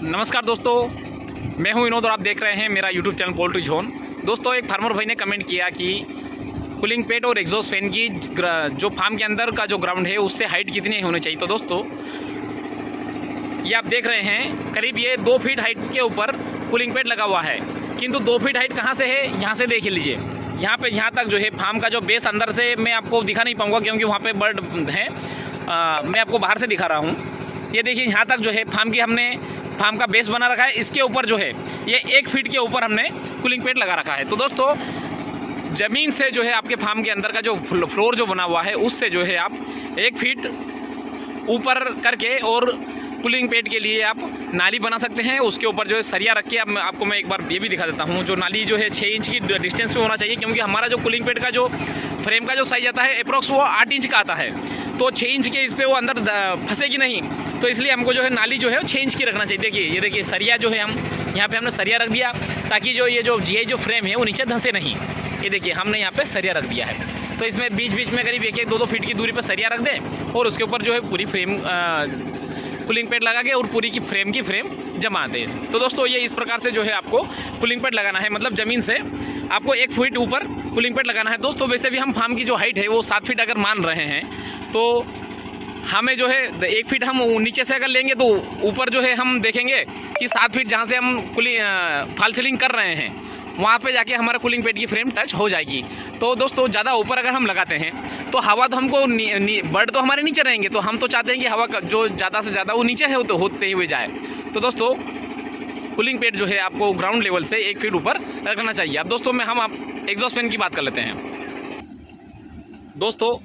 नमस्कार दोस्तों, मैं हूं विनोद और आप देख रहे हैं मेरा यूट्यूब चैनल पोल्ट्री जोन। दोस्तों, एक फार्मर भाई ने कमेंट किया कि कूलिंग पेट और एग्जॉस्ट फैन की जो फार्म के अंदर का जो ग्राउंड है उससे हाइट कितनी होनी चाहिए। तो दोस्तों, ये आप देख रहे हैं करीब ये 2 फीट हाइट के ऊपर कूलिंग पेट लगा हुआ है। किंतु 2 फीट हाइट कहाँ से है, यहाँ से देख लीजिए। यहाँ तक जो है फार्म का जो बेस अंदर से मैं आपको दिखा नहीं पाऊँगा क्योंकि वहाँ पे बर्ड है। मैं आपको बाहर से दिखा रहा हूँ। ये देखिए, यहाँ तक जो है फार्म का बेस बना रखा है। इसके ऊपर जो है ये 1 फीट के ऊपर हमने कूलिंग पेट लगा रखा है। तो दोस्तों, ज़मीन से जो है आपके फार्म के अंदर का जो फ्लोर जो बना हुआ है उससे जो है आप 1 फीट ऊपर करके और कूलिंग पेट के लिए आप नाली बना सकते हैं। उसके ऊपर जो है सरिया रख के आपको मैं एक बार ये भी दिखा देता हूँ। जो नाली जो है 6 इंच की डिस्टेंस पे होना चाहिए, क्योंकि हमारा जो कूलिंग पेट का जो फ्रेम का जो साइज आता है अप्रॉक्स वो 8 इंच का आता है। तो 6 इंच के इस पर वो अंदर फंसेगी नहीं, तो इसलिए हमको जो है नाली जो है 6 इंच की रखना चाहिए। देखिए, ये देखिए सरिया जो है हम यहाँ पे हमने सरिया रख दिया ताकि ये जो फ्रेम है वो नीचे धंसे नहीं। ये देखिए, हमने यहाँ पे सरिया रख दिया है। तो इसमें बीच बीच में करीब 1-2 फीट की दूरी पर सरिया रख दें और उसके ऊपर जो है पूरी फ्रेम कूलिंग पेट लगा के और पूरी की फ्रेम जमा दें। तो दोस्तों, ये इस प्रकार से जो है आपको कूलिंग पेट लगाना है। मतलब ज़मीन से आपको 1 फीट ऊपर कूलिंग पेट लगाना है। दोस्तों, वैसे भी हम फार्म की जो हाइट है वो 7 फीट अगर मान रहे हैं, तो हमें जो है 1 फीट हम नीचे से अगर लेंगे तो ऊपर जो है हम देखेंगे कि 7 फीट जहाँ से हम फॉल सीलिंग कर रहे हैं वहाँ पे जाके हमारा कूलिंग पेट की फ्रेम टच हो जाएगी। तो दोस्तों, ज़्यादा ऊपर अगर हम लगाते हैं तो हवा तो हमको बर्ड तो हमारे नीचे रहेंगे, तो हम तो चाहते हैं कि हवा जो ज़्यादा से ज़्यादा वो नीचे है तो होते हुए जाए। तो दोस्तों, कूलिंग पेट जो है आपको ग्राउंड लेवल से 1 फीट ऊपर रखना चाहिए। अब दोस्तों, आप एग्जॉस्ट फैन की बात कर लेते हैं। दोस्तों,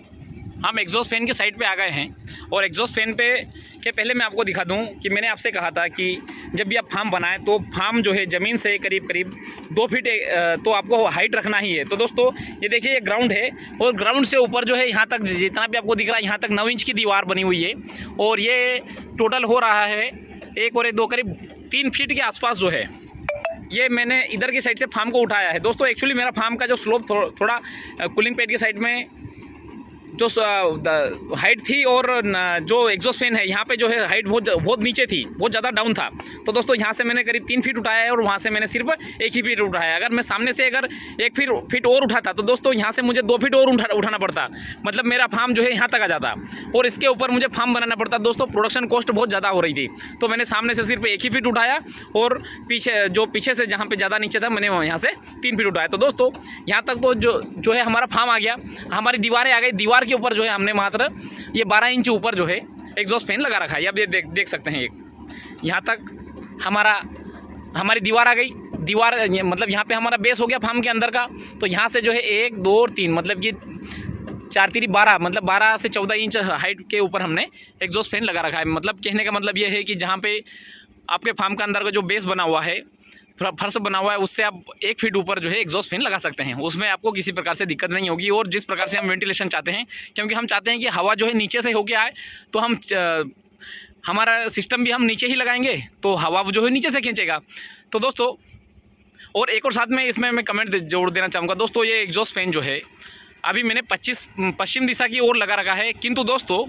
हम एग्जॉस्ट फैन के साइड पे आ गए हैं और एग्जॉस्ट फैन पे के पहले मैं आपको दिखा दूं कि मैंने आपसे कहा था कि जब भी आप फार्म बनाएं तो फार्म जो है ज़मीन से करीब 2 फीट तो आपको हाइट रखना ही है। तो दोस्तों, ये देखिए, ये ग्राउंड है और ग्राउंड से ऊपर जो है यहाँ तक जितना भी आपको दिख रहा है यहाँ तक 9 इंच की दीवार बनी हुई है और ये टोटल हो रहा है 1 और 2 करीब 3 फीट के आसपास जो है। ये मैंने इधर की साइड से फार्म को उठाया है। दोस्तों, एक्चुअली मेरा फार्म का जो स्लोप थोड़ा कूलिंग पेट की साइड में जो हाइट थी और जो एग्जॉस्ट फैन है यहाँ पे जो है हाइट बहुत नीचे थी, बहुत ज़्यादा डाउन था। तो दोस्तों, यहाँ से मैंने करीब 3 फीट उठाया है और वहाँ से मैंने सिर्फ 1 ही फीट उठाया है। अगर मैं सामने से अगर 1 फीट और उठाता तो दोस्तों यहाँ से मुझे 2 फीट और उठाना पड़ता। मतलब मेरा फार्म जो है यहाँ तक आ जाता और इसके ऊपर मुझे फार्म बनाना पड़ता। दोस्तों, प्रोडक्शन कॉस्ट बहुत ज़्यादा हो रही थी, तो मैंने सामने से सिर्फ 1 ही फीट उठाया और पीछे से जहाँ पर ज़्यादा नीचे था मैंने यहाँ से 3 फीट उठाया। तो दोस्तों, यहाँ तक तो जो है हमारा फार्म आ गया, हमारी दीवारें आ गई। दीवार के ऊपर जो है हमने मात्र ये 12 इंच ऊपर जो है एग्जॉस्ट फैन लगा रखा है। अब ये देख सकते हैं, यहाँ तक हमारी दीवार आ गई। दीवार मतलब यहाँ पे हमारा बेस हो गया फार्म के अंदर का। तो यहाँ से जो है 1, 2 और 3 मतलब ये 4 3 12 मतलब 12 से 14 इंच हाइट के ऊपर हमने एग्जॉस्ट फैन लगा रखा है। मतलब कहने का मतलब ये है कि जहाँ पे आपके फार्म का अंदर का जो बेस बना हुआ है, फर्श बना हुआ है, उससे आप 1 फीट ऊपर जो है एग्जॉस्ट फैन लगा सकते हैं। उसमें आपको किसी प्रकार से दिक्कत नहीं होगी। और जिस प्रकार से हम वेंटिलेशन चाहते हैं, क्योंकि हम चाहते हैं कि हवा जो है नीचे से होके आए, तो हमारा सिस्टम भी हम नीचे ही लगाएंगे तो हवा जो है नीचे से खींचेगा। तो दोस्तों, और एक और साथ में इसमें मैं कमेंट जोड़ देना चाहूँगा। दोस्तों, ये एग्जॉस्ट फैन जो है अभी मैंने पश्चिम दिशा की ओर लगा रखा है। किंतु दोस्तों,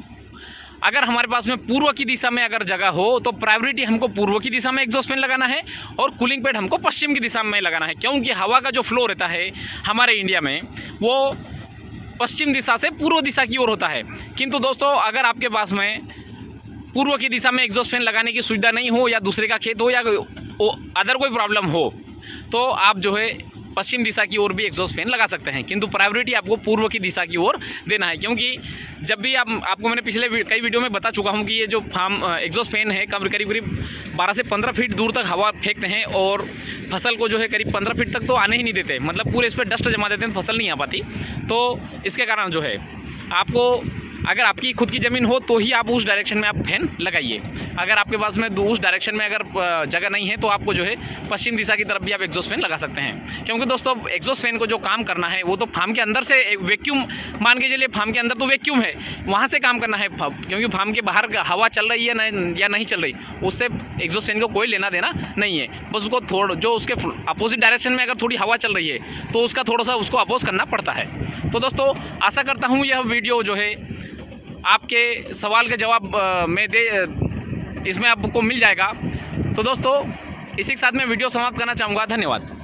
अगर हमारे पास में पूर्व की दिशा में अगर जगह हो तो प्रायोरिटी हमको पूर्व की दिशा में एग्जॉस्ट फैन लगाना है और कूलिंग पेट हमको पश्चिम की दिशा में लगाना है। क्योंकि हवा का जो फ्लो रहता है हमारे इंडिया में वो पश्चिम दिशा से पूर्व दिशा की ओर होता है। किंतु दोस्तों, अगर आपके पास में पूर्व की दिशा में एग्जॉस्ट फैन लगाने की सुविधा नहीं हो, या दूसरे का खेत हो, या अदर कोई प्रॉब्लम हो, तो आप जो है पश्चिम दिशा की ओर भी एग्जॉस्ट फैन लगा सकते हैं। किंतु प्रायोरिटी आपको पूर्व की दिशा की ओर देना है। क्योंकि जब भी आपको मैंने पिछले कई वीडियो में बता चुका हूं कि ये जो फार्म एग्जॉस्ट फैन है करीब 12 से 15 फीट दूर तक हवा फेंकते हैं और फसल को जो है करीब 15 फीट तक तो आने ही नहीं देते। मतलब पूरे इस पर डस्ट जमा देते हैं तो फसल नहीं आ पाती। तो इसके कारण जो है आपको, अगर आपकी खुद की ज़मीन हो तो ही आप उस डायरेक्शन में आप फैन लगाइए। अगर आपके पास में उस डायरेक्शन में अगर जगह नहीं है तो आपको जो है पश्चिम दिशा की तरफ भी आप एग्जॉस्ट फैन लगा सकते हैं। क्योंकि दोस्तों, एग्जॉस्ट फैन को जो काम करना है वो तो फार्म के अंदर से वैक्यूम मान के चलिए, फार्म के अंदर तो वैक्यूम है, वहाँ से काम करना है। क्योंकि फार्म के बाहर हवा चल रही है या नहीं चल रही, उससे एग्जॉस्ट फैन को कोई लेना देना नहीं है। बस उसको जो उसके अपोजिट डायरेक्शन में अगर थोड़ी हवा चल रही है तो उसका थोड़ा सा उसको अपोज करना पड़ता है। तो दोस्तों, आशा करता हूँ यह वीडियो जो है आपके सवाल के जवाब इसमें आपको मिल जाएगा। तो दोस्तों इसी के साथ मैं वीडियो समाप्त करना चाहूँगा। धन्यवाद।